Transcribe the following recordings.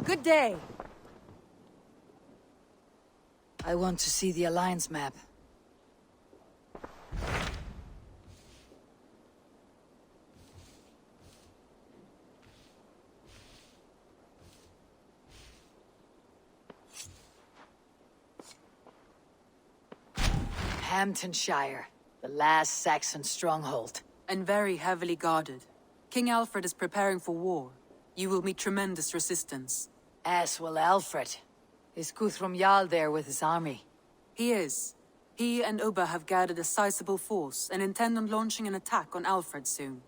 Good day. I want to see the Alliance map. HAMTUNSCIRE, the last Saxon stronghold. And very heavily guarded. King Alfred is preparing for war. You will meet tremendous resistance. As will Alfred. Is Guthrum Jarl there with his army? He is. He and Ubba have gathered a sizable force and intend on launching an attack on Alfred soon.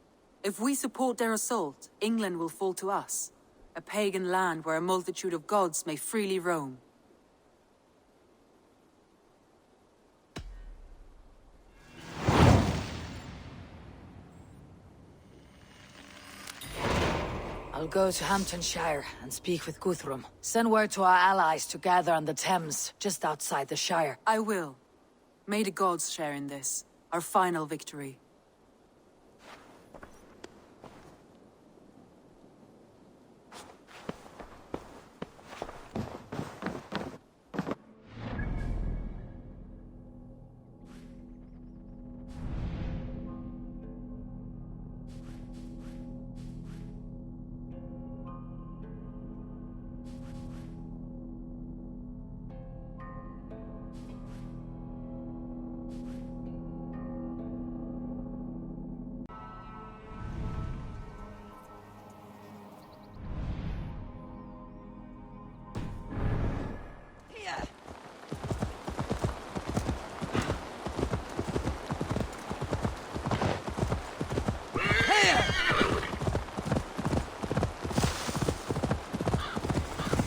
If we support their assault, England will fall to us. A pagan land where a multitude of gods may freely roam. I'll go to HAMTUNSCIRE and speak with Guthrum. Send word to our allies to gather on the Thames, just outside the Shire. I will. May the gods share in this, our final victory.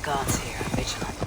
Gods here are vigilant.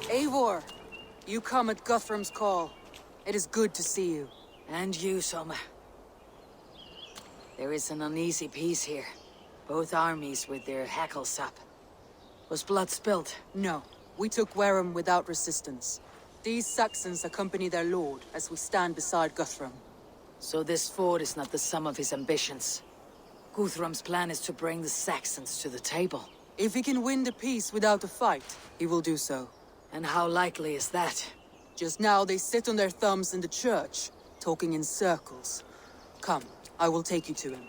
Eivor, you come at Guthrum's call. It is good to see you. And you, Soma. There is an uneasy peace here. Both armies with their hackles up. Was blood spilled? No, we took Wareham without resistance. These Saxons accompany their lord as we stand beside Guthrum. So this fort is not the sum of his ambitions. Guthrum's plan is to bring the Saxons to the table. If he can win the peace without a fight, he will do so. And how likely is that? Just now they sit on their thumbs in the church, talking in circles. Come, I will take you to him.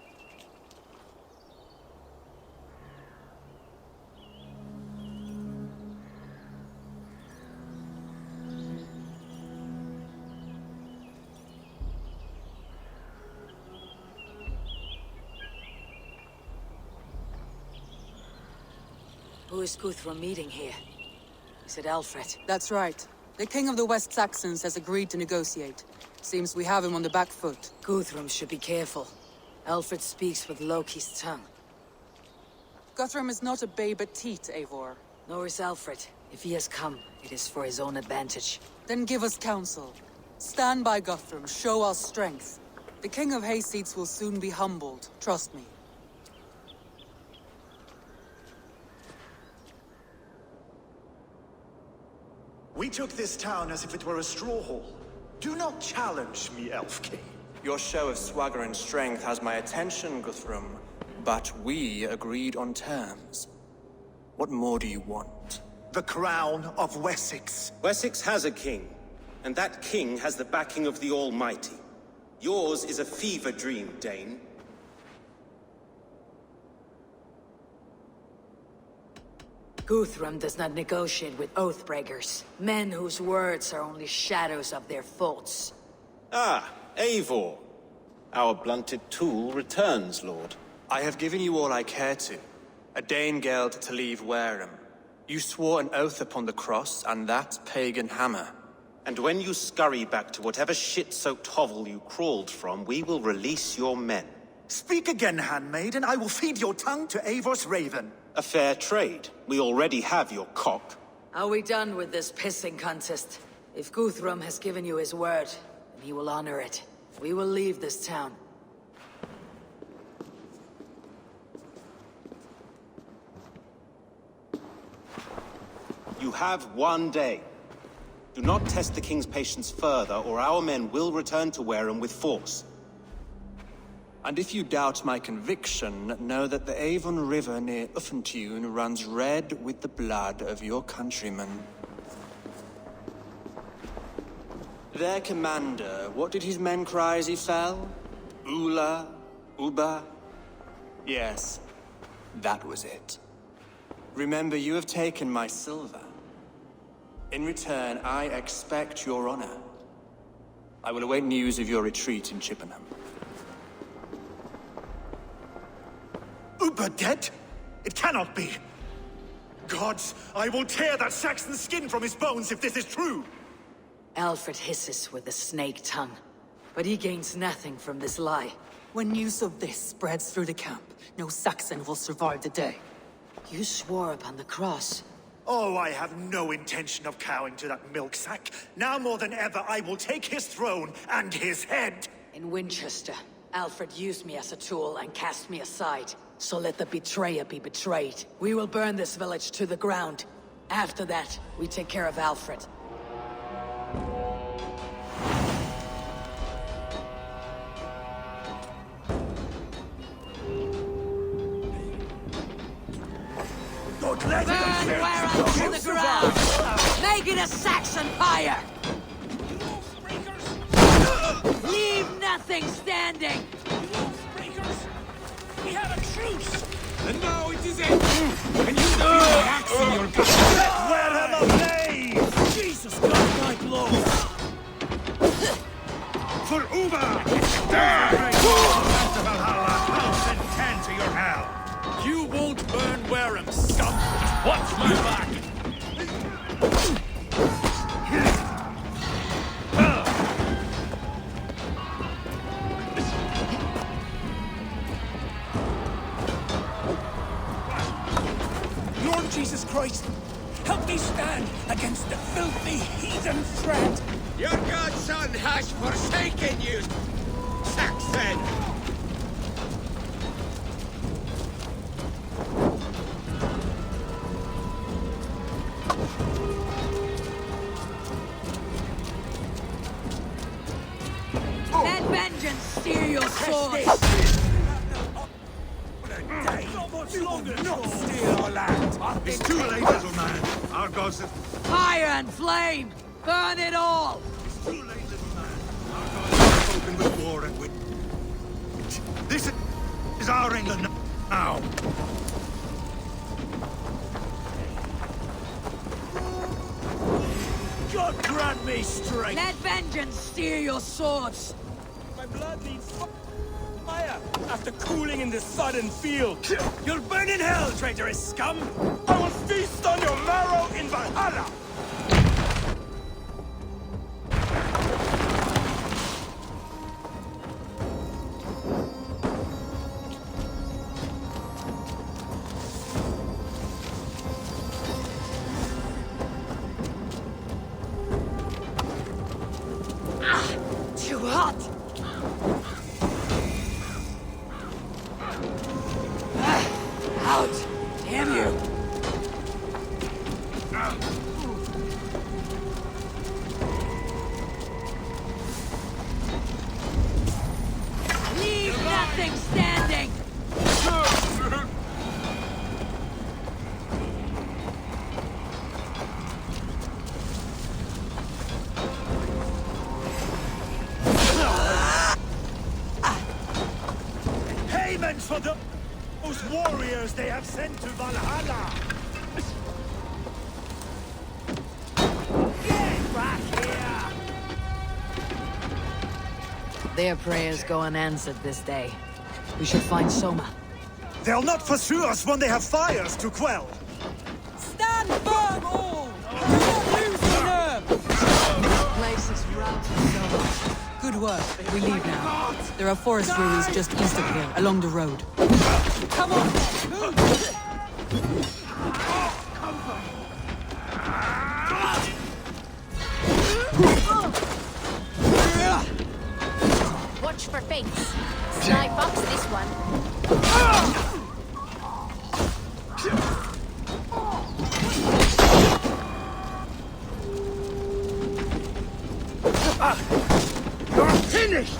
Who is Guthrum meeting here? Is it Alfred? That's right. The king of the West Saxons has agreed to negotiate. Seems we have him on the back foot. Guthrum should be careful. Alfred speaks with Loki's tongue. Guthrum is not a babe at teat, Eivor. Nor is Alfred. If he has come, it is for his own advantage. Then give us counsel. Stand by Guthrum, show our strength. The king of Hayseeds will soon be humbled, trust me. We took this town as if it were a straw hall. Do not challenge me, Elf King. Your show of swagger and strength has my attention, Guthrum. But we agreed on terms. What more do you want? The crown of Wessex. Wessex has a king. and that king has the backing of the Almighty. Yours is a fever dream, Dane. Guthrum does not negotiate with oathbreakers, men whose words are only shadows of their faults. Ah, Eivor. Our blunted tool returns, Lord. I have given you all I care to. A Danegeld to leave Wareham. You swore an oath upon the cross, and that pagan hammer. And when you scurry back to whatever shit-soaked hovel you crawled from, we will release your men. Speak again, handmaid, and I will feed your tongue to Eivor's raven. A fair trade. We already have your cock. Are we done with this pissing contest? If Guthrum has given you his word, then he will honor it. We will leave this town. You have 1 day. Do not test the king's patience further, or our men will return to Wareham with force. And if you doubt my conviction, know that the Avon River near Uffentune runs red with the blood of your countrymen. Their commander, what did his men cry as he fell? Ula? Uba? Yes, that was it. Remember, you have taken my silver. In return, I expect your honor. I will await news of your retreat in Chippenham. Uber dead? It cannot be. Gods, I will tear that Saxon skin from his bones if this is true. Alfred hisses with a snake tongue, but he gains nothing from this lie. When news of this spreads through the camp, no Saxon will survive the day. You swore upon the cross. Oh, I have no intention of cowing to that milksack. Now more than ever, I will take his throne and his head. In Winchester, Alfred used me as a tool and cast me aside. So let the betrayer be betrayed. We will burn this village to the ground. After that, we take care of Alfred. Don't let Burn Wareham to the ground! Make it a Saxon pyre! Leave nothing standing! We have a truce! And now it is end! And you feel the axe in your gut! Let Wareham ablaze! Jesus God, my blow! For Uber! Die! To Valhalla, house and 10 to your hell! You won't burn Wareham, scum! Watch my back! Lord Jesus Christ, help me stand against the filthy heathen threat! Your godson has forsaken you, Saxon! Let vengeance steer your sword! Not steal our land! It's too late, little man. Our gods have... Fire and flame! Burn it all! It's too late, little man. Our gods have spoken with war and with... This is our England now. God grant me strength! Let vengeance steer your swords! My blood needs fire after cooling in the sodden field. You'll burn in hell, traitorous scum! I will feast on your marrow in Valhalla! Too hot! Out! Damn you! Leave nothing standing! for those warriors they have sent to Valhalla! Get back here! Their prayers go unanswered this day. We should find Soma. They'll not pursue us when they have fires to quell! Stand firm, all! Do not lose your nerve! This place is routed Soma. Good work. We leave now. There are forest ruins just east of here, along the road. Come on! Move! Watch for fates. Sly fox this one. You're finished!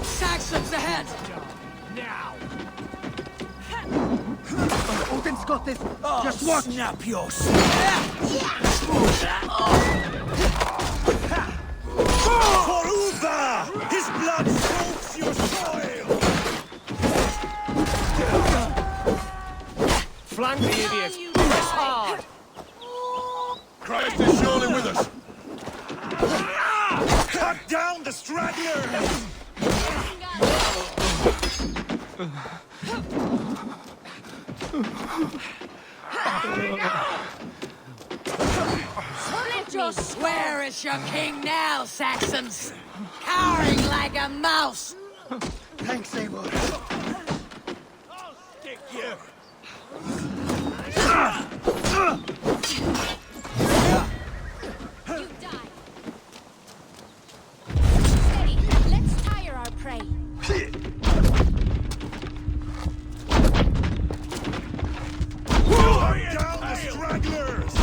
Saxons ahead! Now! Odin's got this! Just watch! Snap your For Uva! His blood soaks your soil! Flank the idiots! Press hard! Christ is surely with us! Cut down the stragglers! Where is your king now, Saxons? Cowering like a mouse! Thanks, Eivor. I'll stick you! You die. Steady. Let's tire our prey. Down the stragglers!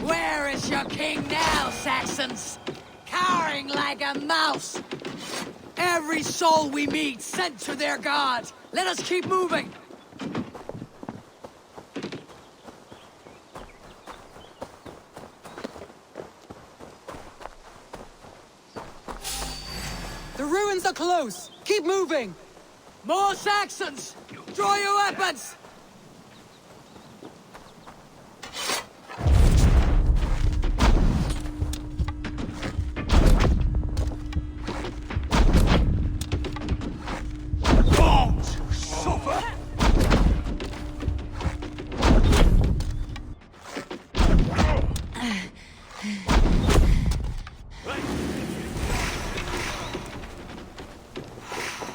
Where is your king now, Saxons? Cowering like a mouse! Every soul we meet sent to their god! Let us keep moving! The ruins are close! Keep moving! More Saxons! Draw your weapons!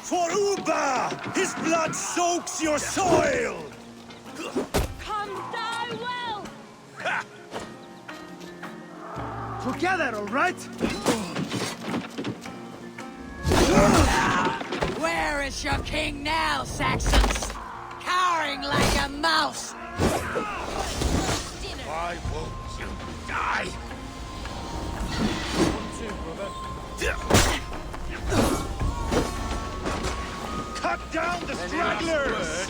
For Uba! His blood soaks your soil! Come die well. Together, all right? Where is your king now, Saxons? Cowering like a mouse! Why won't you die? Cut down the stragglers!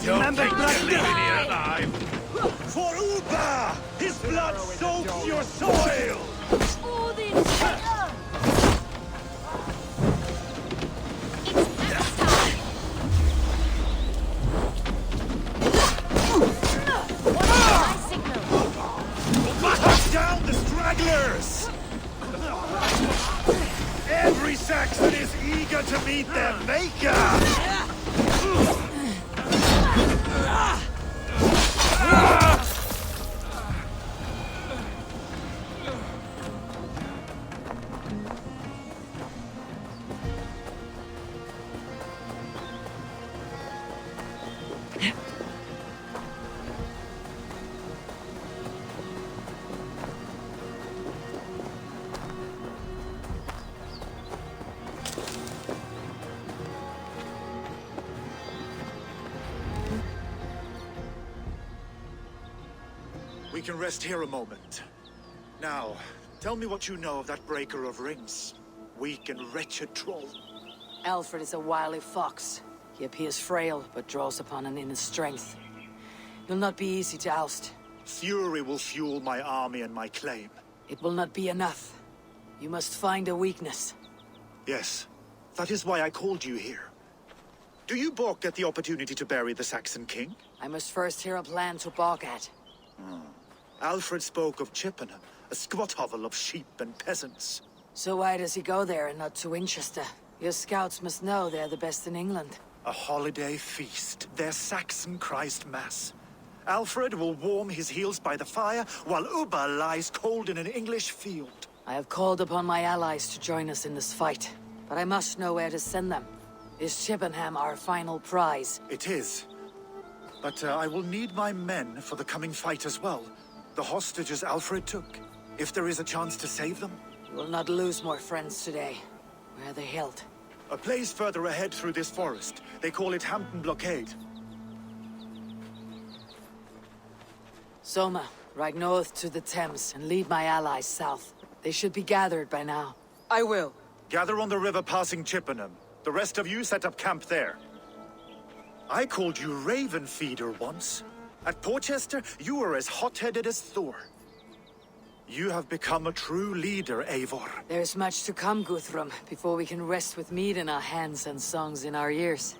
Remember blood alive! For Uba! His blood soaks your soil! Odin. It's axe time. What is my signal? to meet their maker! We can rest here a moment. Now, tell me what you know of that breaker of rings. Weak and wretched troll. Alfred is a wily fox. He appears frail, but draws upon an inner strength. He'll not be easy to oust. Fury will fuel my army and my claim. It will not be enough. You must find a weakness. Yes, that is why I called you here. Do you balk at the opportunity to bury the Saxon king? I must first hear a plan to balk at. Alfred spoke of Chippenham, a squat hovel of sheep and peasants. So why does he go there and not to Winchester? Your scouts must know they're the best in England. A holiday feast, their Saxon Christ Mass. Alfred will warm his heels by the fire, while Ubba lies cold in an English field. I have called upon my allies to join us in this fight, but I must know where to send them. Is Chippenham our final prize? It is. But I will need my men for the coming fight as well. The hostages Alfred took. If there is a chance to save them. You will not lose more friends today. Where are they held? A place further ahead through this forest. They call it Hampton Blockade. Soma, ride north to the Thames and lead my allies south. They should be gathered by now. I will. Gather on the river passing Chippenham. The rest of you set up camp there. I called you Raven Feeder once. At Porchester, you were as hot-headed as Thor. You have become a true leader, Eivor. There's much to come, Guthrum, before we can rest with mead in our hands and songs in our ears.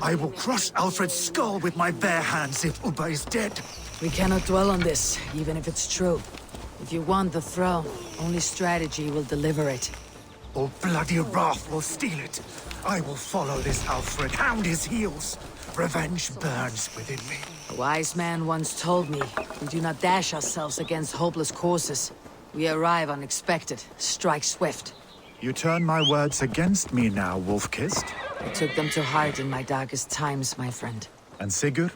I will crush Alfred's skull with my bare hands if Ubba is dead. We cannot dwell on this, even if it's true. If you want the throne, only strategy will deliver it. Or bloody wrath will steal it. I will follow this Alfred, hound his heels. Revenge burns within me. A wise man once told me, we do not dash ourselves against hopeless courses. We arrive unexpected, strike swift. You turn my words against me now, Wolf-Kissed. I took them to heart in my darkest times, my friend. And Sigurd?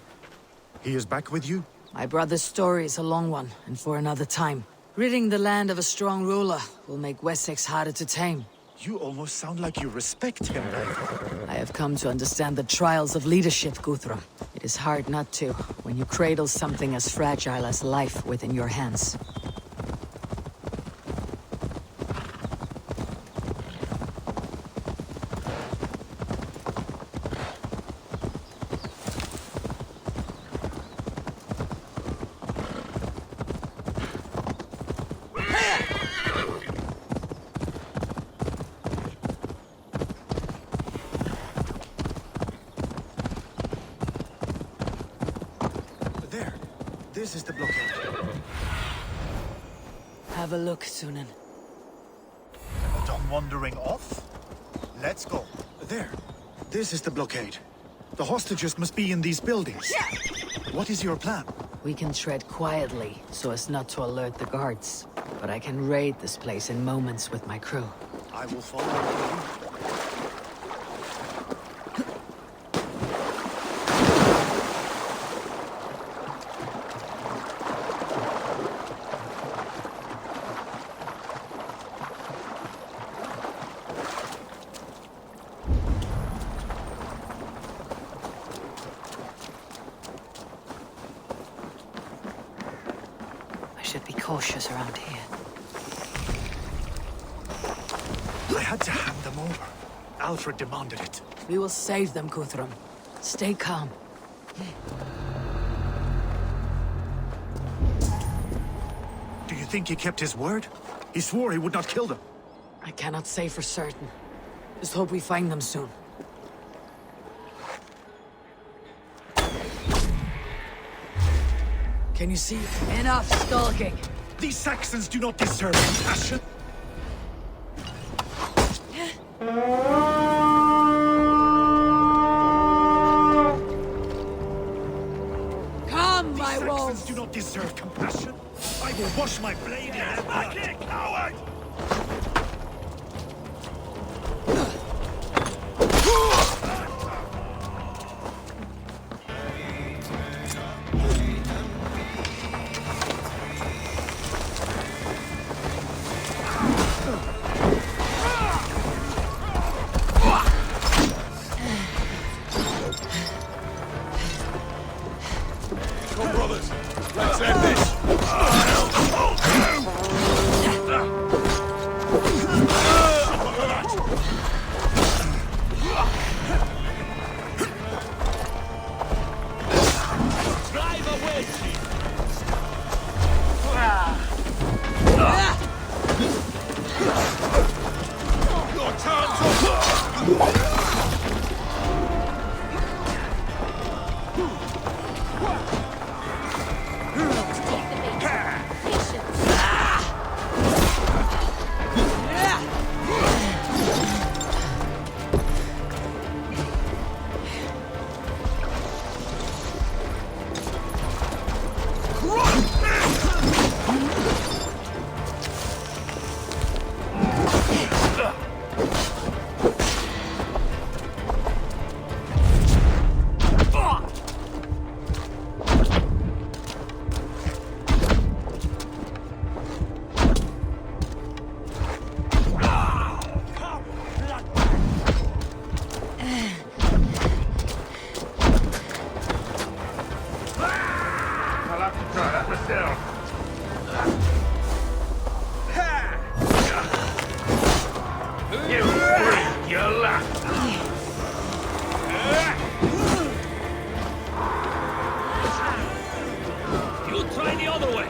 He is back with you? My brother's story is a long one, and for another time. Ridding the land of a strong ruler will make Wessex harder to tame. You almost sound like you respect him, Eivor. I have come to understand the trials of leadership, Guthrum. It is hard not to, when you cradle something as fragile as life within your hands. This is the blockade. Have a look, Sunan. Done wandering off? Let's go. There. This is the blockade. The hostages must be in these buildings. What is your plan? We can tread quietly, so as not to alert the guards. But I can raid this place in moments with my crew. I will follow you. Should be cautious around here. I had to hand them over. Alfred demanded it. We will save them, Guthrum. Stay calm. Do you think he kept his word? He swore he would not kill them. I cannot say for certain. Just hope we find them soon. Can you see? Enough skulking! These Saxons do not deserve compassion. deserve compassion. I will wash my blade in their blood. Back here, coward! Come, brothers. Let's end this. Drive away, Your time's up. You try the other way.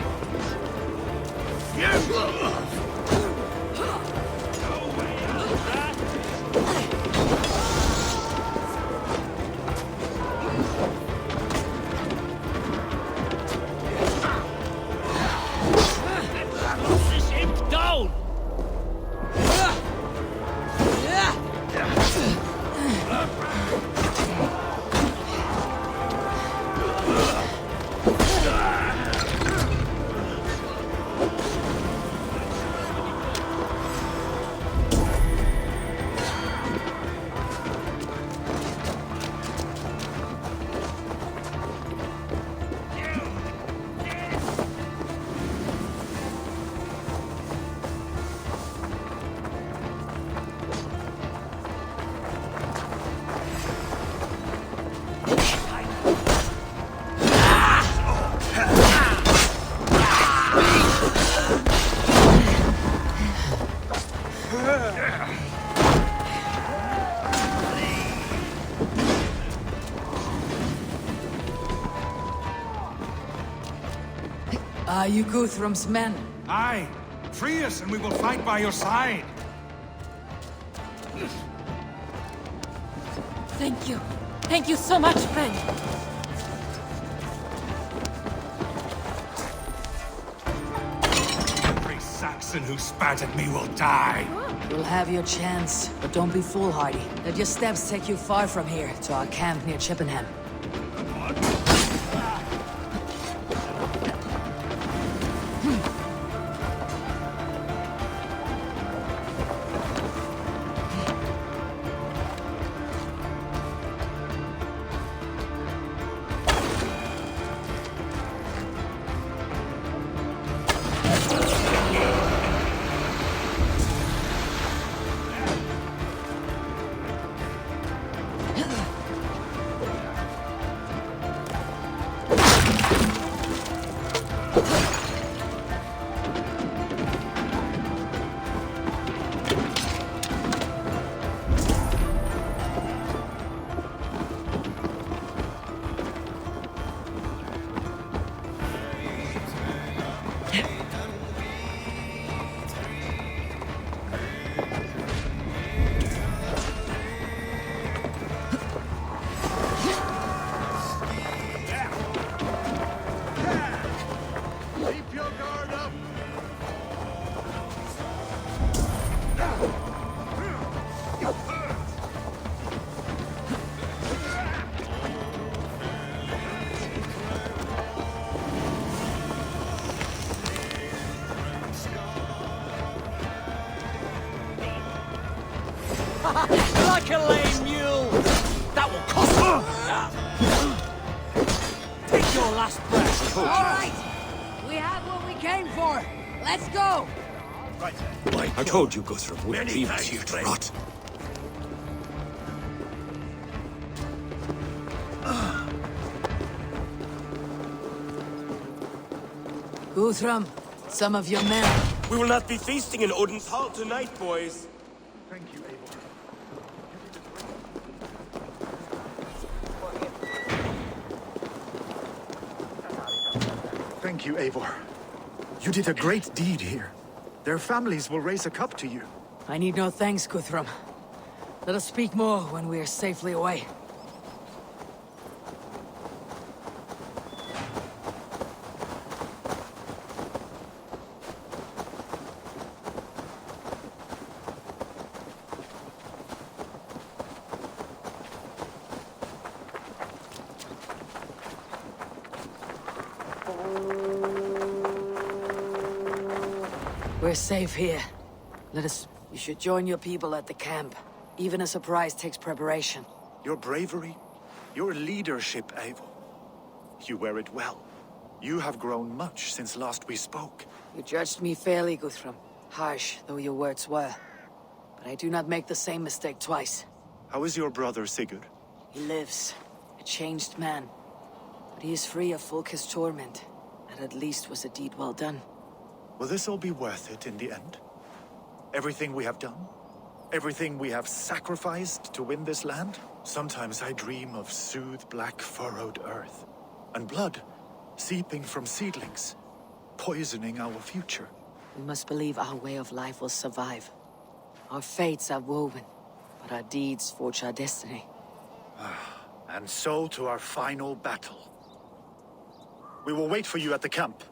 This imp down. Are you Guthrum's men? Aye. Free us and we will fight by your side. Thank you. Thank you so much, friend. Every Saxon who spat at me will die. You'll have your chance, but don't be foolhardy. Let your steps take you far from here, to our camp near Chippenham. last breath. All right! We have what we came for! Let's go! I told you Guthrum wouldn't leave us here to rot. Guthrum, some of your men. We will not be feasting in Odin's hall tonight, boys. Thank you, Eivor. Thank you, Eivor. You did a great deed here. Their families will raise a cup to you. I need no thanks, Guthrum. Let us speak more when we are safely away. We're safe here. Let us... You should join your people at the camp. Even a surprise takes preparation. Your bravery, your leadership, Eivor. You wear it well. You have grown much since last we spoke. You judged me fairly, Guthrum. Harsh though your words were. But I do not make the same mistake twice. How is your brother, Sigurd? He lives. A changed man. But he is free of Fulke's torment. And at least was a deed well done. Will this all be worth it in the end? Everything we have done? Everything we have sacrificed to win this land? Sometimes I dream of soothed black furrowed earth. And blood seeping from seedlings, poisoning our future. We must believe our way of life will survive. Our fates are woven, but our deeds forge our destiny. And so to our final battle. We will wait for you at the camp.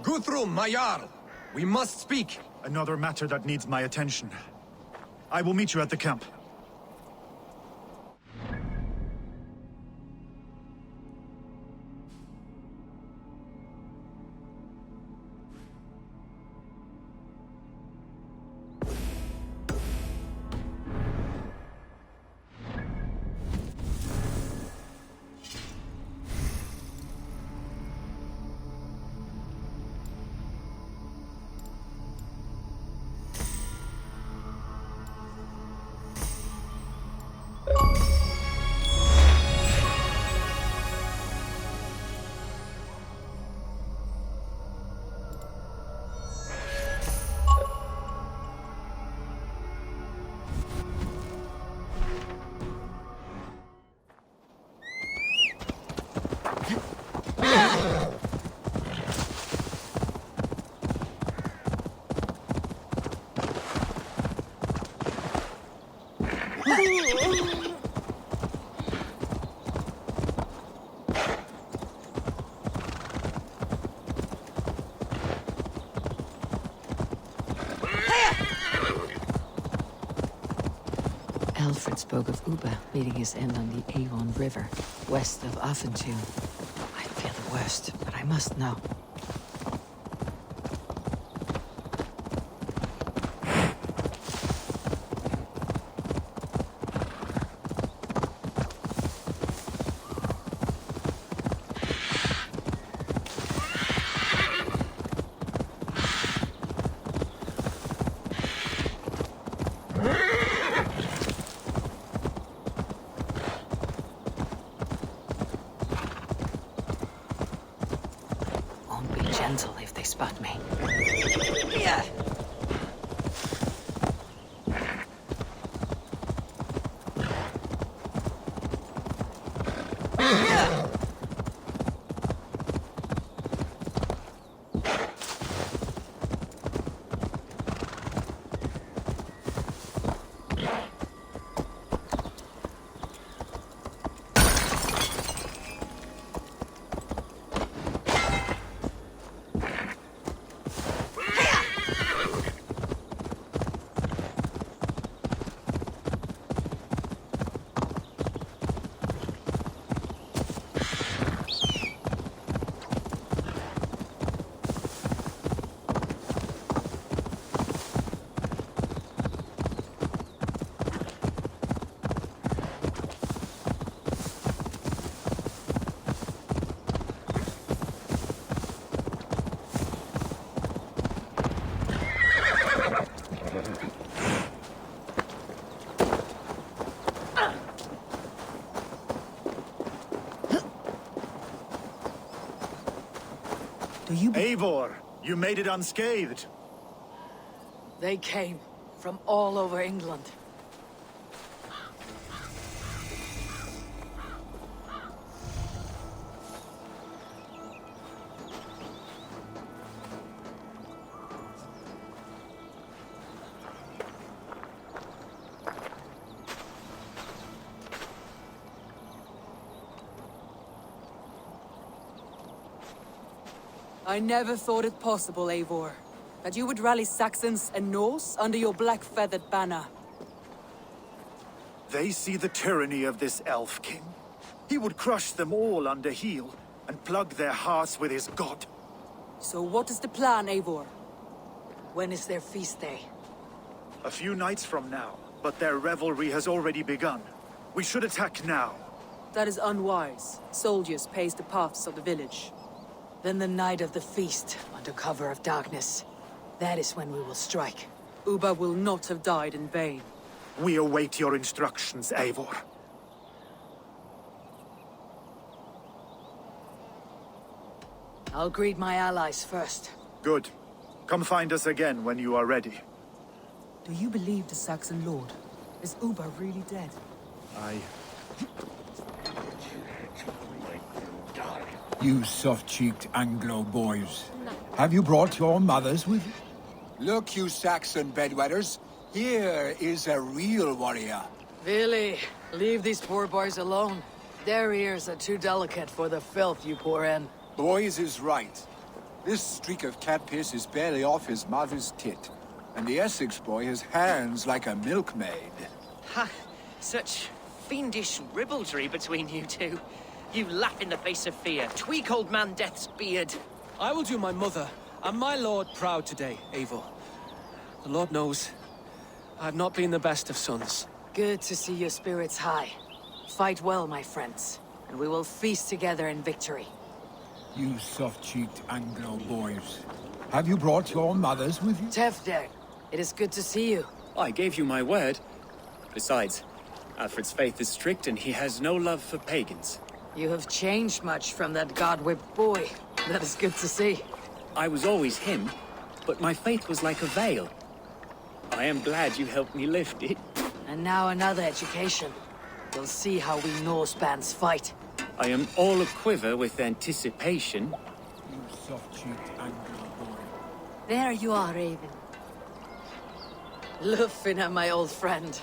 Guthrum, my Jarl! We must speak! Another matter that needs my attention. I will meet you at the camp. Alfred spoke of Uba meeting his end on the Avon River, west of Offentune. I fear the worst, but I must know. Gentle if they spot me. Yeah. Do you... Eivor, you made it unscathed. They came from all over England. I never thought it possible, Eivor, that you would rally Saxons and Norse under your black-feathered banner. They see the tyranny of this elf king. He would crush them all under heel and plug their hearts with his god. So what is the plan, Eivor? When is their feast day? A few nights from now, but their revelry has already begun. We should attack now. That is unwise. Soldiers pace the paths of the village. Then the night of the feast, under cover of darkness. That is when we will strike. Ubba will not have died in vain. We await your instructions, Eivor. I'll greet my allies first. Good. Come find us again when you are ready. Do you believe the Saxon lord? Is Ubba really dead? You soft-cheeked Anglo boys. Have you brought your mothers with you? Look, you Saxon bedwetters. Here is a real warrior. Really, leave these poor boys alone. Their ears are too delicate for the filth you pour in. Boys is right. This streak of cat piss is barely off his mother's tit. And the Essex boy has hands like a milkmaid. Ha! Such fiendish ribaldry between you two. You laugh in the face of fear. Tweak old man Death's beard. I will do my mother and my lord proud today, Eivor. The Lord knows, I've not been the best of sons. Good to see your spirits high. Fight well, my friends, and we will feast together in victory. You soft-cheeked Anglo boys. Have you brought your mothers with you? Tefder, it is good to see you. I gave you my word. Besides, Alfred's faith is strict and he has no love for pagans. You have changed much from that god-whipped boy. That is good to see. I was always him, but my faith was like a veil. I am glad you helped me lift it. And now another education. You'll see how we Norse bands fight. I am all a-quiver with anticipation. You soft-cheeked Anglo boy. There you are, Raven. Lufina, my old friend.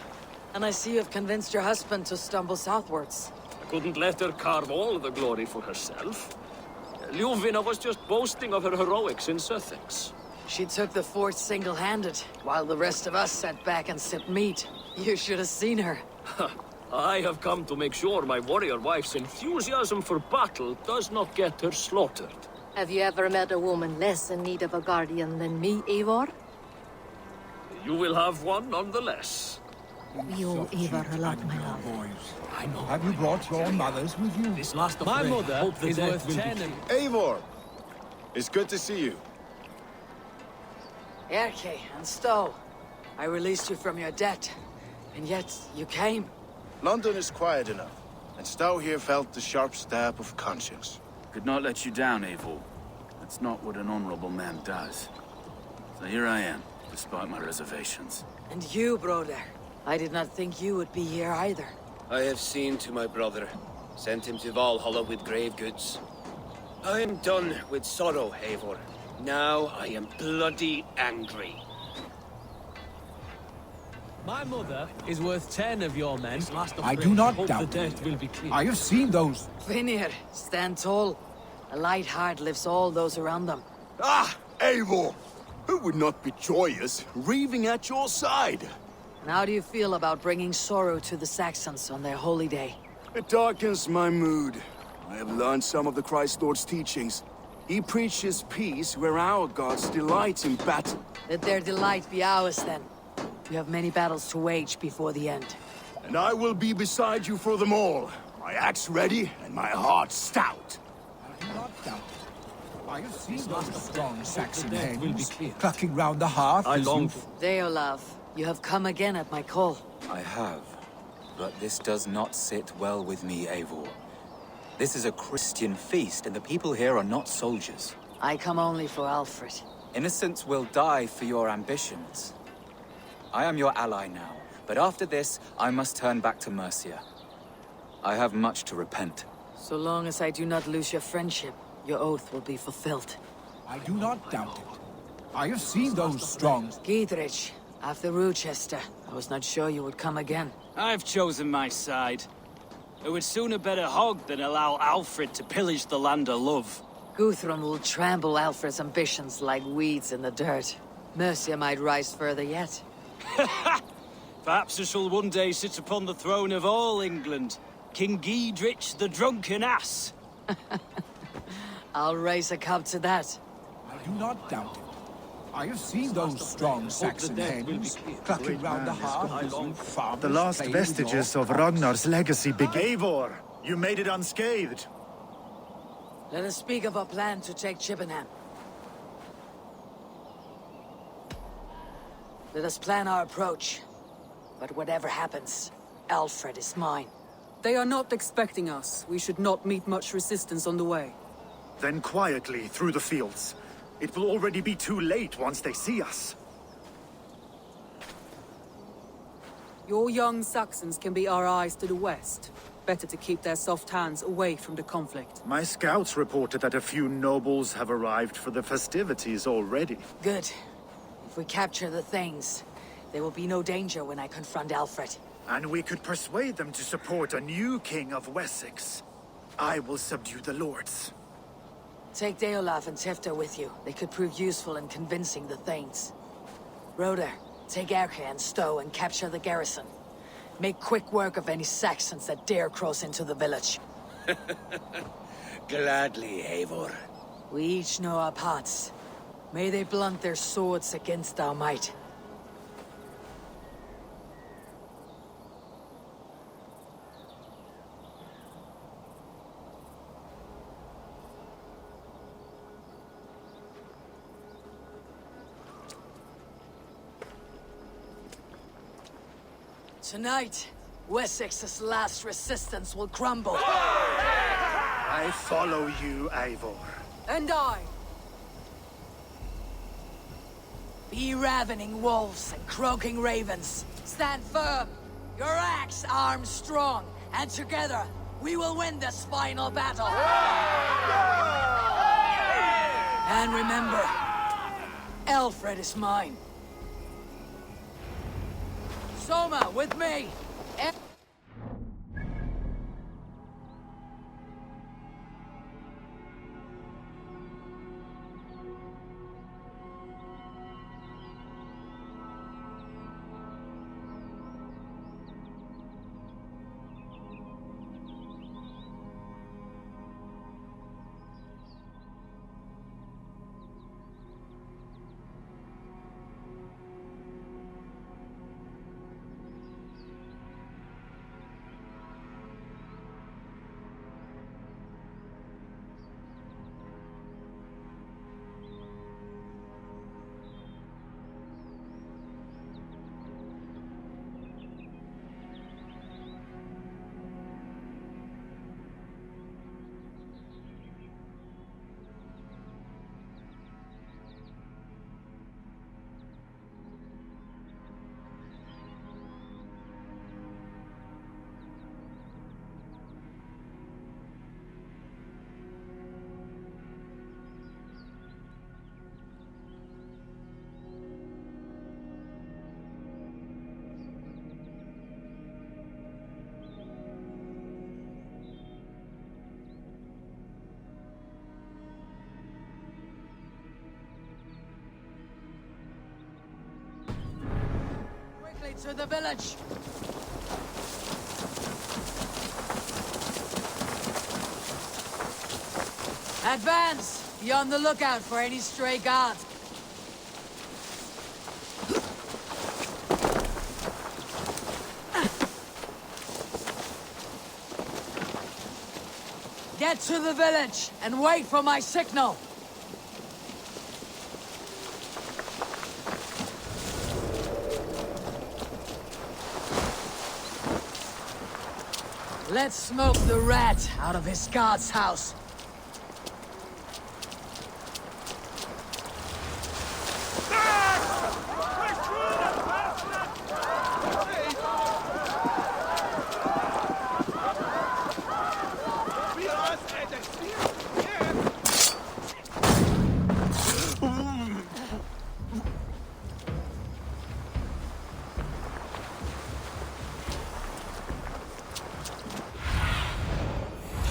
And I see you've convinced your husband to stumble southwards. Couldn't let her carve all the glory for herself. Ljuvina was just boasting of her heroics in Sussex. She took the fort single-handed, while the rest of us sat back and sipped meat. You should have seen her. I have come to make sure my warrior wife's enthusiasm for battle does not get her slaughtered. Have you ever met a woman less in need of a guardian than me, Eivor? You will have one nonetheless. We owe Eivor a lot, my love. Boys. I know. Have you brought your mothers with you? This last of my mother is worth 10 and... Eivor! It's good to see you. Erke and Stowe. I released you from your debt, and yet you came. London is quiet enough, and Stowe here felt the sharp stab of conscience. Could not let you down, Eivor. That's not what an honorable man does. So here I am, despite my reservations. And you, brother. I did not think you would be here either. I have seen to my brother, sent him to Valhalla with grave goods. I am done with sorrow, Eivor. Now I am bloody angry. My mother is worth 10 of your men. I do not doubt the debt will be clear. I have seen those. Vinir, stand tall. A light heart lifts all those around them. Ah, Eivor! Who would not be joyous, raving at your side? And how do you feel about bringing sorrow to the Saxons on their holy day? It darkens my mood. I have learned some of the Christ Lord's teachings. He preaches peace where our gods delight in battle. Let their delight be ours then. We have many battles to wage before the end. And I will be beside you for them all. My axe ready and my heart stout. I do not doubt it. I have seen those strong Saxon hens clucking round the hearth. I long for... Deolaf, you have come again at my call. I have. But this does not sit well with me, Eivor. This is a Christian feast, and the people here are not soldiers. I come only for Alfred. Innocents will die for your ambitions. I am your ally now, but after this, I must turn back to Mercia. I have much to repent. So long as I do not lose your friendship, your oath will be fulfilled. I do not doubt it. I have seen those strong... Giedrich, after Winchester, I was not sure you would come again. I've chosen my side. I would sooner bet a hog than allow Alfred to pillage the land of love. Guthrum will trample Alfred's ambitions like weeds in the dirt. Mercia might rise further yet. Perhaps I shall one day sit upon the throne of all England. King Giedrich the drunken ass. I'll raise a cup to that. I do not doubt it. I have seen those strong Saxon hens clucking round the hearth. The last vestiges of Ragnar's legacy begin. Eivor, you made it unscathed. Let us speak of our plan to take Chippenham. Let us plan our approach. But whatever happens, Alfred is mine. They are not expecting us. We should not meet much resistance on the way. Then quietly through the fields. It will already be too late once they see us. Your young Saxons can be our eyes to the west. Better to keep their soft hands away from the conflict. My scouts reported that a few nobles have arrived for the festivities already. Good. If we capture the things, there will be no danger when I confront Alfred. And we could persuade them to support a new king of Wessex. I will subdue the lords. Take Deolaf and Tefta with you. They could prove useful in convincing the Thanes. Roder, take Erke and Stowe and capture the garrison. Make quick work of any Saxons that dare cross into the village. Gladly, Eivor. We each know our parts. May they blunt their swords against our might. Tonight, Wessex's last resistance will crumble. I follow you, Eivor. And I. Be ravening wolves and croaking ravens. Stand firm. Your axe arms strong. And together, we will win this final battle. And remember, Alfred is mine. Soma, with me! To the village! Advance! Be on the lookout for any stray guards. Get to the village and wait for my signal! Let's smoke the rat out of his god's house.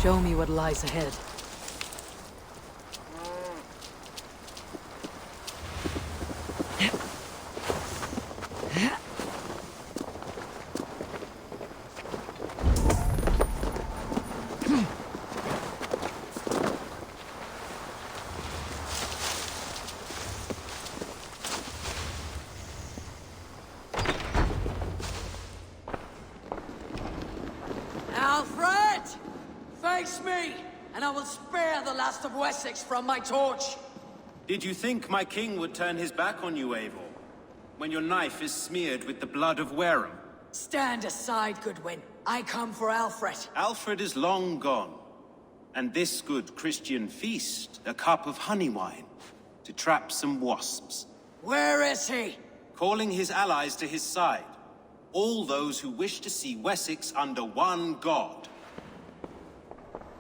Show me what lies ahead. Alfred! Face me, and I will spare the last of Wessex from my torch! Did you think my king would turn his back on you, Eivor? When your knife is smeared with the blood of Wareham? Stand aside, Goodwin. I come for Alfred. Alfred is long gone. And this good Christian feast, a cup of honey wine, to trap some wasps. Where is he? Calling his allies to his side. All those who wish to see Wessex under one god.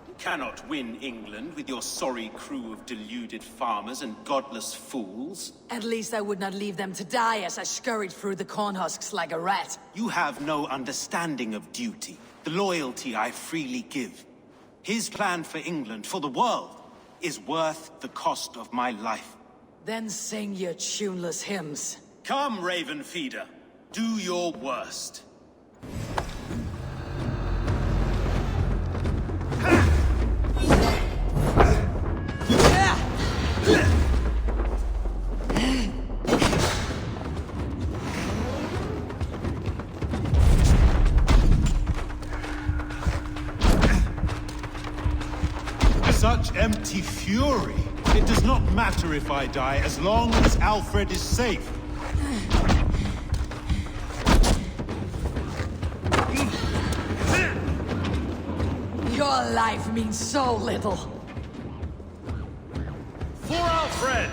You cannot win England with your sorry crew of deluded farmers and godless fools. At least I would not leave them to die as I scurried through the corn husks like a rat. You have no understanding of duty, the loyalty I freely give. His plan for England, for the world, is worth the cost of my life. Then sing your tuneless hymns. Come, Raven Feeder. Do your worst. Such empty fury. It does not matter if I die, as long as Alfred is safe. Your life means so little. For Alfred!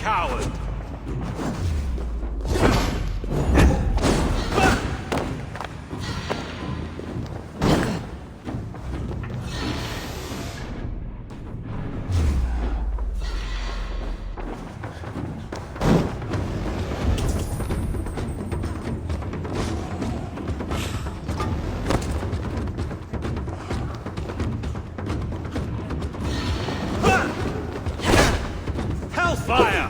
coward! Hellfire!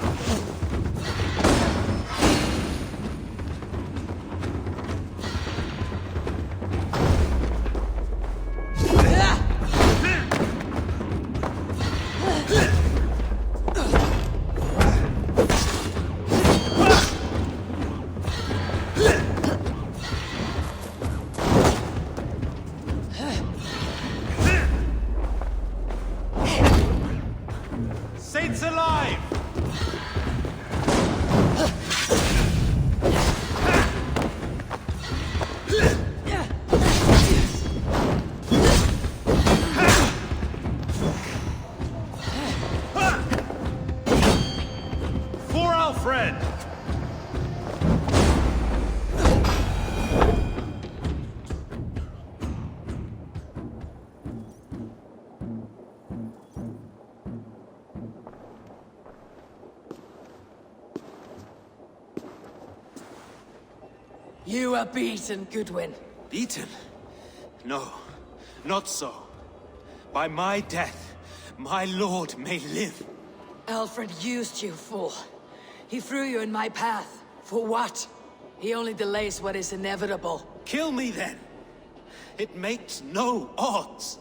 friend! You are beaten, Goodwin. Beaten? No, not so. By my death, my lord may live. Alfred used you, fool. He threw you in my path. For what? He only delays what is inevitable. Kill me then. It makes no odds.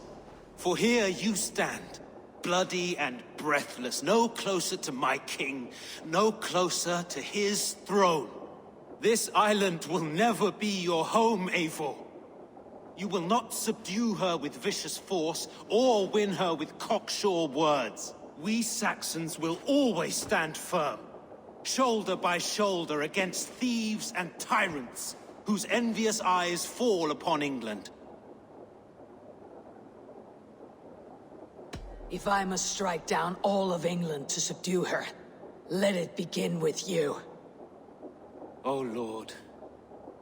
For here you stand, bloody and breathless, no closer to my king, no closer to his throne. This island will never be your home, Eivor. You will not subdue her with vicious force, or win her with cocksure words. We Saxons will always stand firm, shoulder by shoulder against thieves and tyrants, whose envious eyes fall upon England. If I must strike down all of England to subdue her, let it begin with you. O Lord,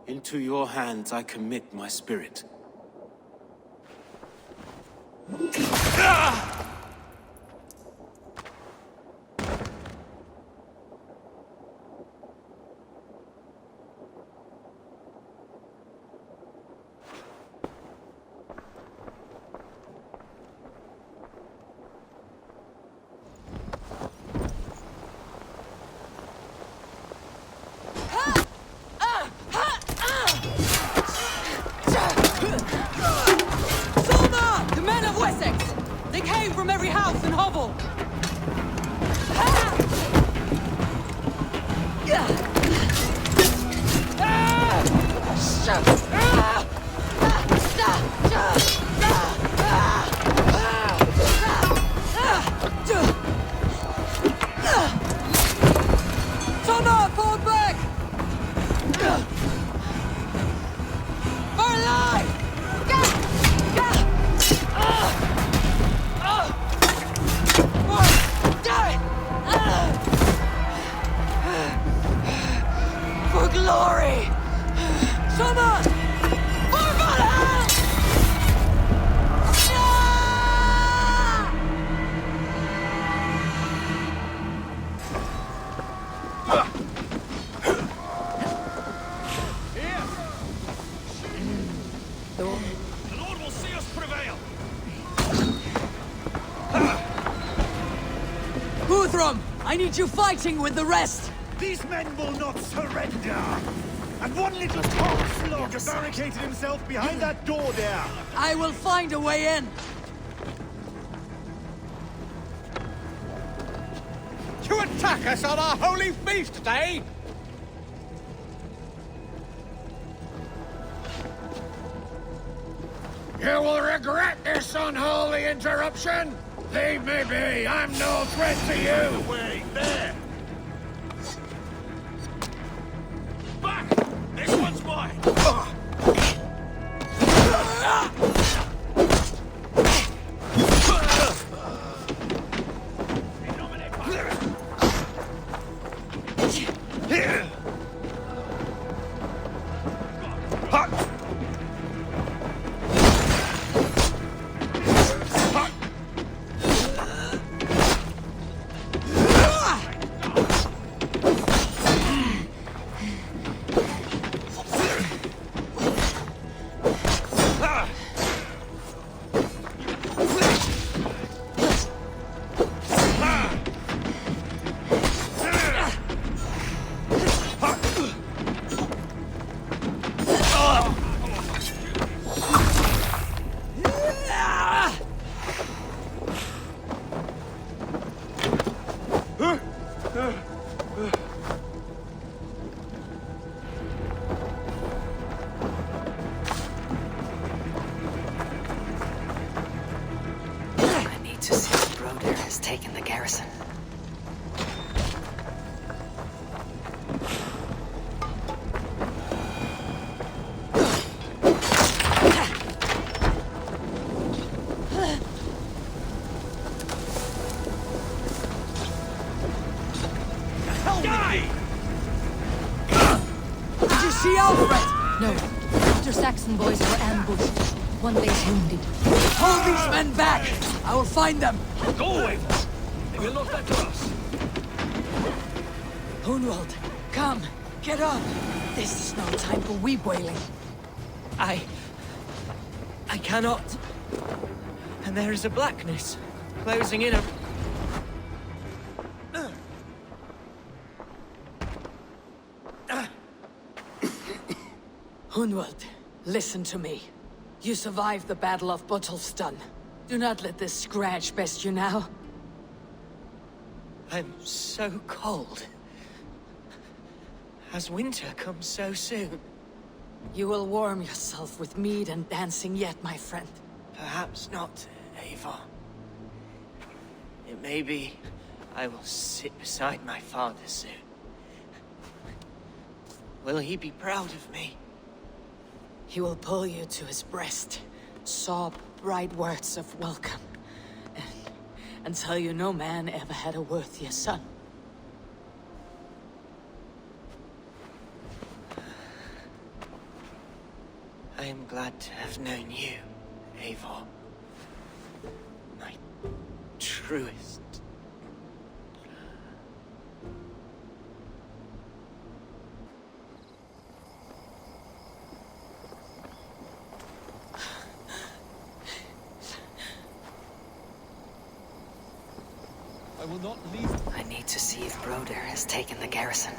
into your hands I commit my spirit. The men of Wessex! They came from every house and hovel! Turn up, fall back! For life! For glory! Summer! For Valhalla! The Lord will see us prevail! Guthrum! I need you fighting with the rest! These men will not surrender! And one little cockslogger barricaded himself behind that door there! I will find a way in! To attack us on our holy feast day? You will regret this unholy interruption! Leave me be! I'm no threat to you! Wait, there! Back! This one's mine! I need to see if Broder has taken the garrison. hell Die! Did you see Alfred? No. After Saxon boys were ambushed. One lays wounded. Hold these men back! I will find them! Go, Eivor! They will not better us. Hunwald, come! Get up! This is no time for weep wailing. I cannot. And there is a blackness closing in. Hunwald, listen to me. You survived the Battle of Bottleston. Do not let this scratch best you now. I'm so cold. Has winter come so soon? You will warm yourself with mead and dancing yet, my friend. Perhaps not, Eivor. It may be I will sit beside my father soon. Will he be proud of me? He will pull you to his breast, sob bright words of welcome, and tell you no man ever had a worthier son. I am glad to have known you, Eivor. My truest. I will not leave. I need to see if Broder has taken the garrison.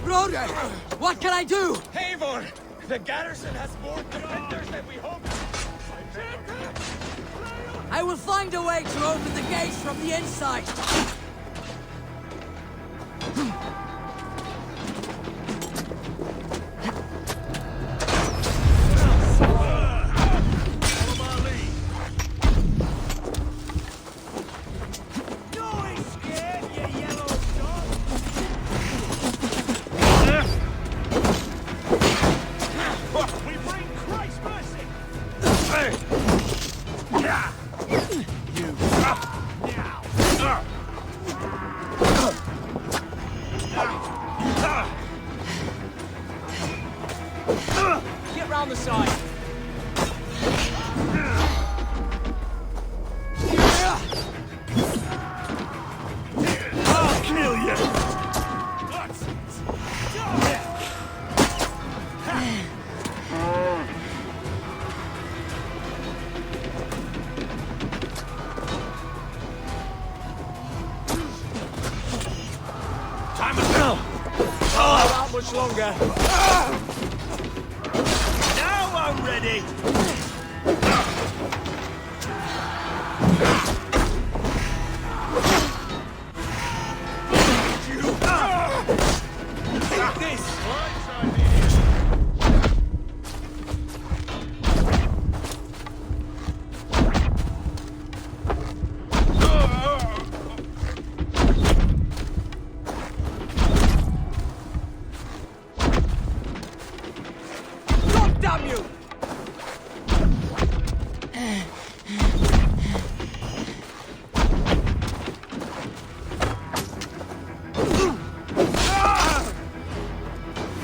Broder! What can I do? Eivor! The garrison has more defenders than we hoped. I will find a way to open the gates from the inside. Get round the side. I'll kill you! Time to go! Not much longer. Now I'm ready! Take this! God damn you!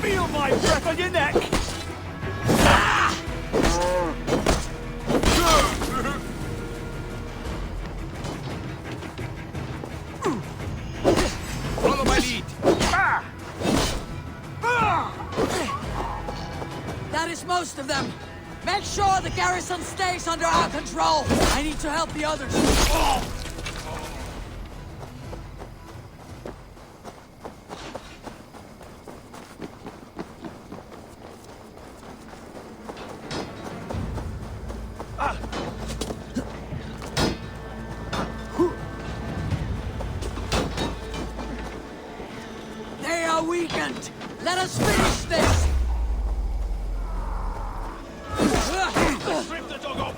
Feel my breath on your neck! Follow my lead! That is most of them. Make sure the garrison stays under our control. I need to help the others. Let us finish this! Strip the dog up!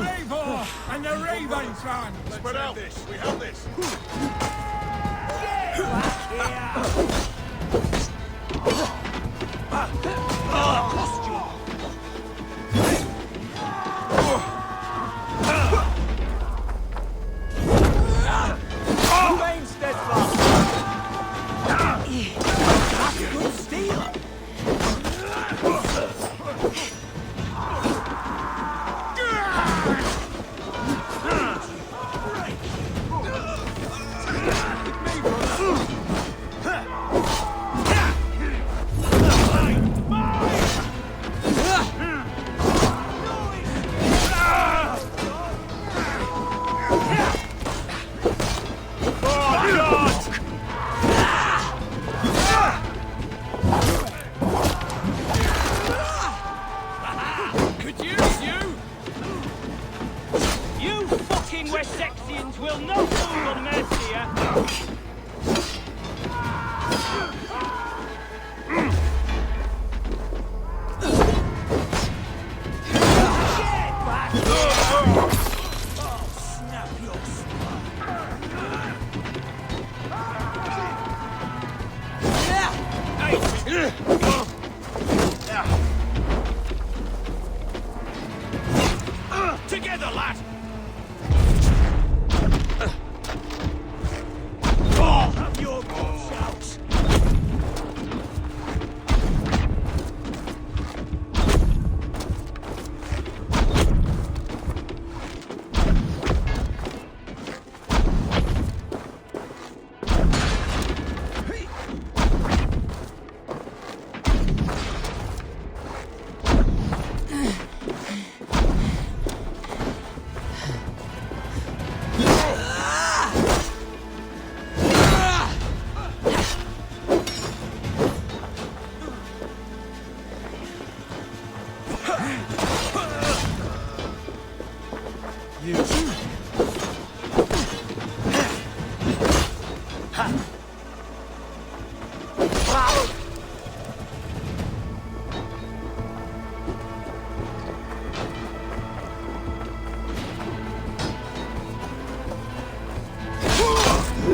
Eivor and the Raven clan! Spread out! We have this! Remain steadfast! That's good steel! Could use you! You fucking Wessexians will not rule on Mercia! Together, lad! Have your good shouts!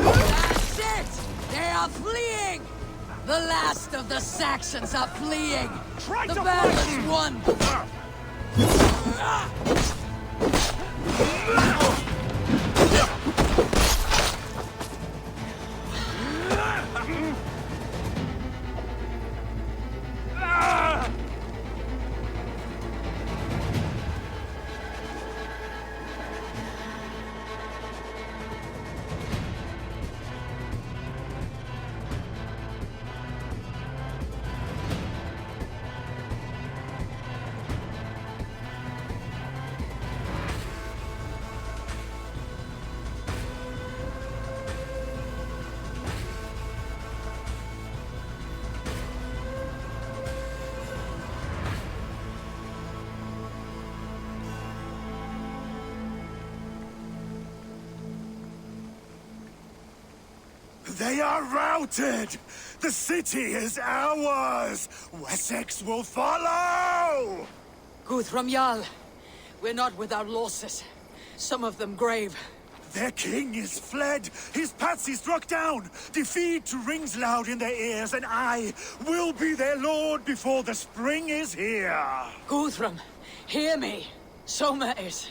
That's it! They are fleeing! The last of the Saxons are fleeing! The battle is won! They are routed! The city is ours! Wessex will follow! Guthrum Jarl, we're not without losses. Some of them grave. Their king is fled! His patsy struck down! Defeat rings loud in their ears, and I will be their lord before the spring is here! Guthrum, hear me. Soma is...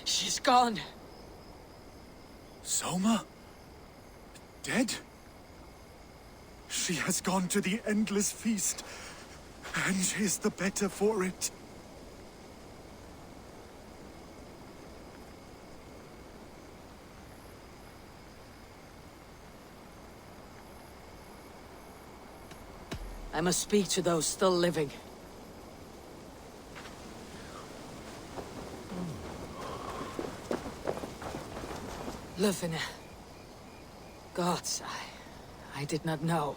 she's gone. Soma? Dead? She has gone to the endless feast, and is the better for it. I must speak to those still living. Lufina. Gods, I did not know.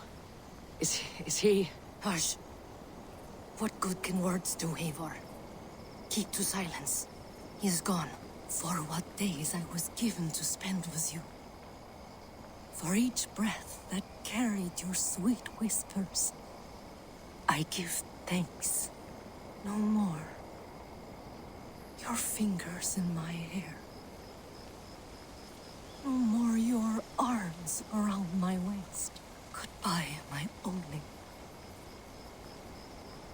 Is he... Hush. What good can words do, Eivor? Keep to silence. He is gone. For what days I was given to spend with you. For each breath that carried your sweet whispers, I give thanks. No more. Your fingers in my hair. No more your arms around my waist. Goodbye, my only.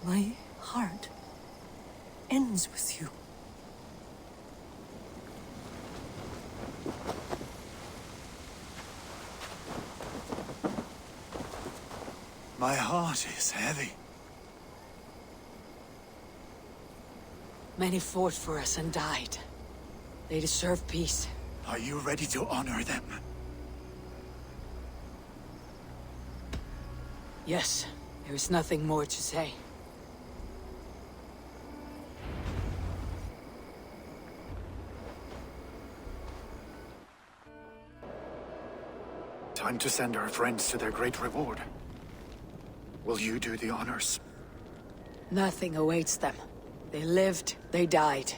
My heart ends with you. My heart is heavy. Many fought for us and died. They deserve peace. Are you ready to honor them? Yes, there is nothing more to say. Time to send our friends to their great reward. Will you do the honors? Nothing awaits them. They lived, they died.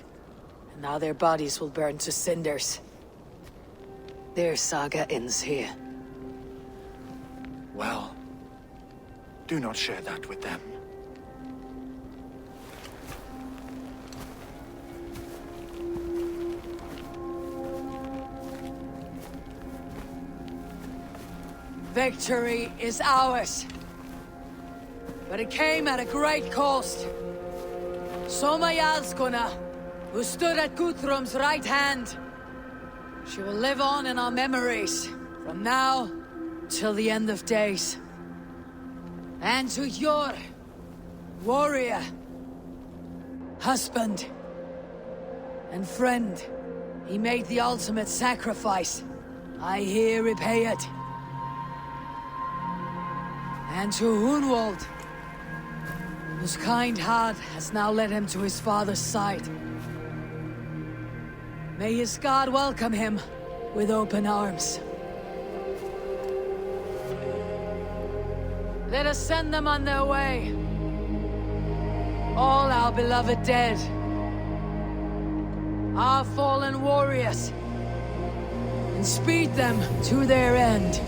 And now their bodies will burn to cinders. Their saga ends here. Well, do not share that with them. Victory is ours. But it came at a great cost. Soma Jarlskona, who stood at Guthrum's right hand. She will live on in our memories, from now till the end of days. And to your warrior, husband, and friend, he made the ultimate sacrifice. I here repay it. And to Hunwald, whose kind heart has now led him to his father's side. May his God welcome him with open arms. Let us send them on their way. All our beloved dead. Our fallen warriors. And speed them to their end.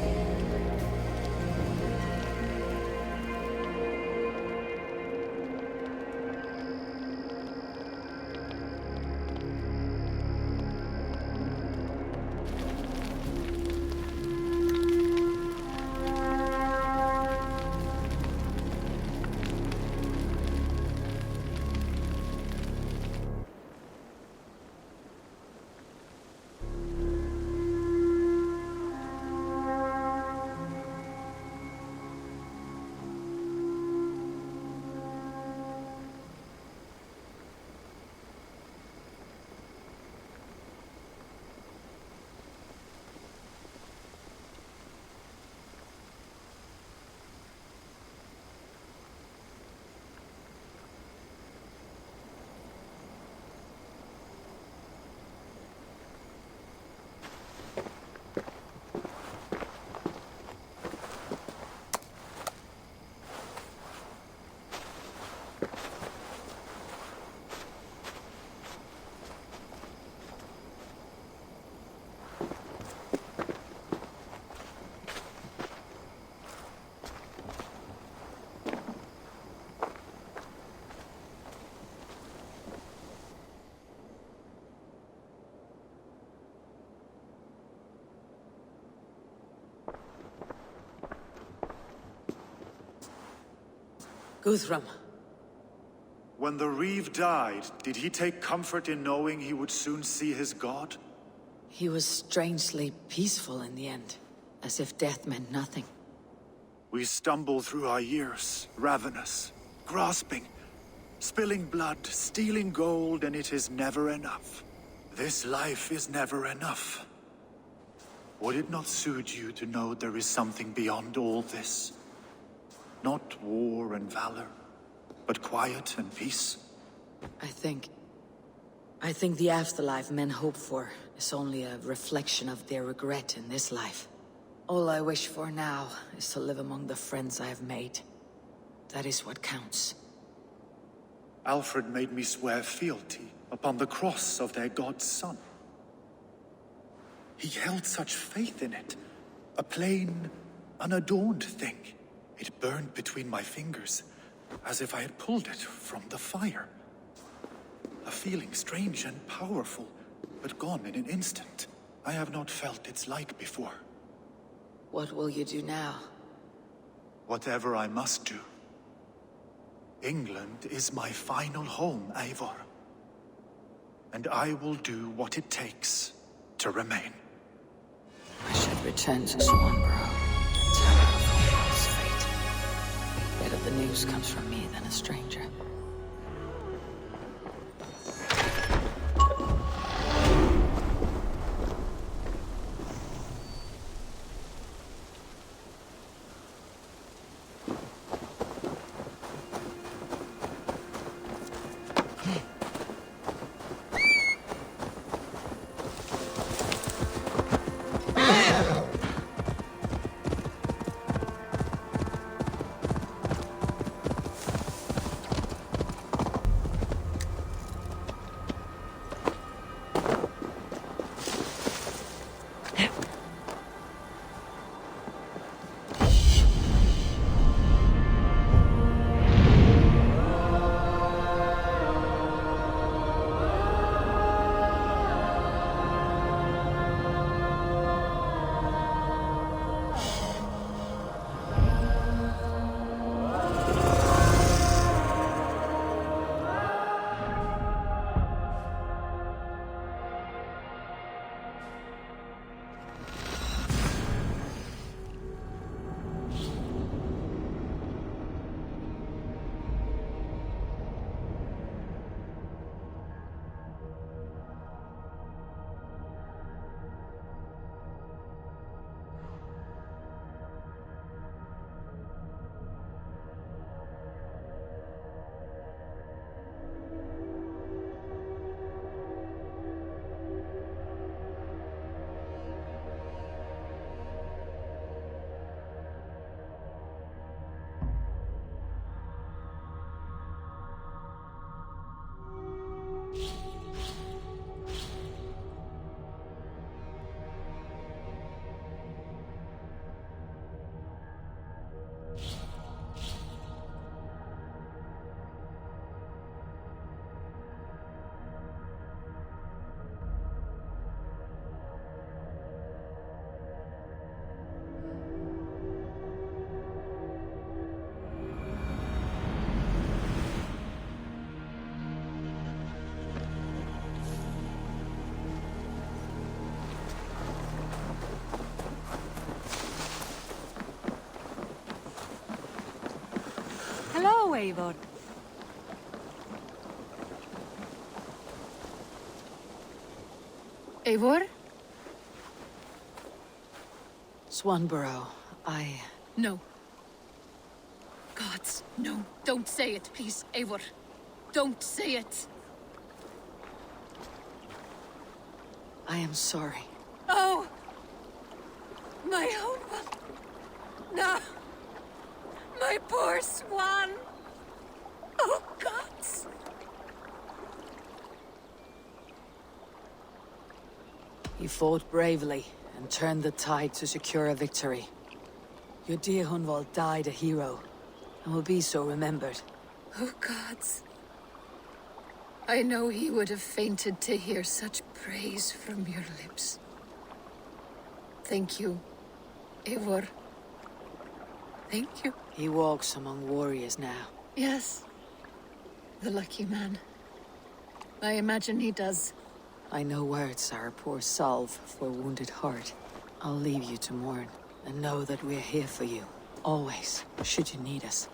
Guthrum. When the Reeve died, did he take comfort in knowing he would soon see his god? He was strangely peaceful in the end, as if death meant nothing. We stumble through our years, ravenous, grasping, spilling blood, stealing gold, and it is never enough. This life is never enough. Would it not suit you to know there is something beyond all this? Not war and valor, but quiet and peace? I think the afterlife men hope for is only a reflection of their regret in this life. All I wish for now is to live among the friends I have made. That is what counts. Alfred made me swear fealty upon the cross of their god's son. He held such faith in it, a plain, unadorned thing. It burned between my fingers, as if I had pulled it from the fire. A feeling strange and powerful, but gone in an instant. I have not felt its like before. What will you do now? Whatever I must do. England is my final home, Eivor. And I will do what it takes to remain. I should return to Swanborough and tell her of Fulfill's fate. Better the news comes from me than a stranger. Hello, Eivor. Eivor? Swanborough, No. Gods, no. Don't say it, please, Eivor. Don't say it. I am sorry. Oh! My own one. No! My poor swan! Oh, gods! You fought bravely and turned the tide to secure a victory. Your dear Hunwald died a hero, and will be so remembered. Oh, gods. I know he would have fainted to hear such praise from your lips. Thank you, Eivor. Thank you. He walks among warriors now. Yes. The lucky man. I imagine he does. I know words are a poor salve for a wounded heart. I'll leave you to mourn, and know that we're here for you. Always, should you need us.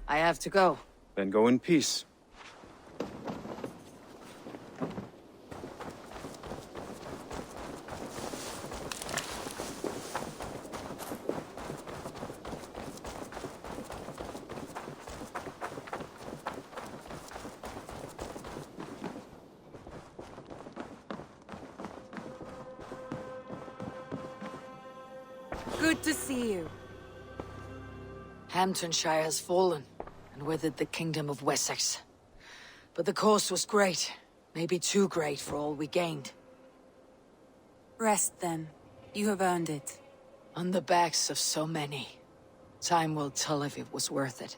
I have to go. Then go in peace. Good to see you. HAMTUNSCIRE has fallen, and with it the kingdom of Wessex. But the cost was great. Maybe too great for all we gained. Rest then. You have earned it. On the backs of so many. Time will tell if it was worth it.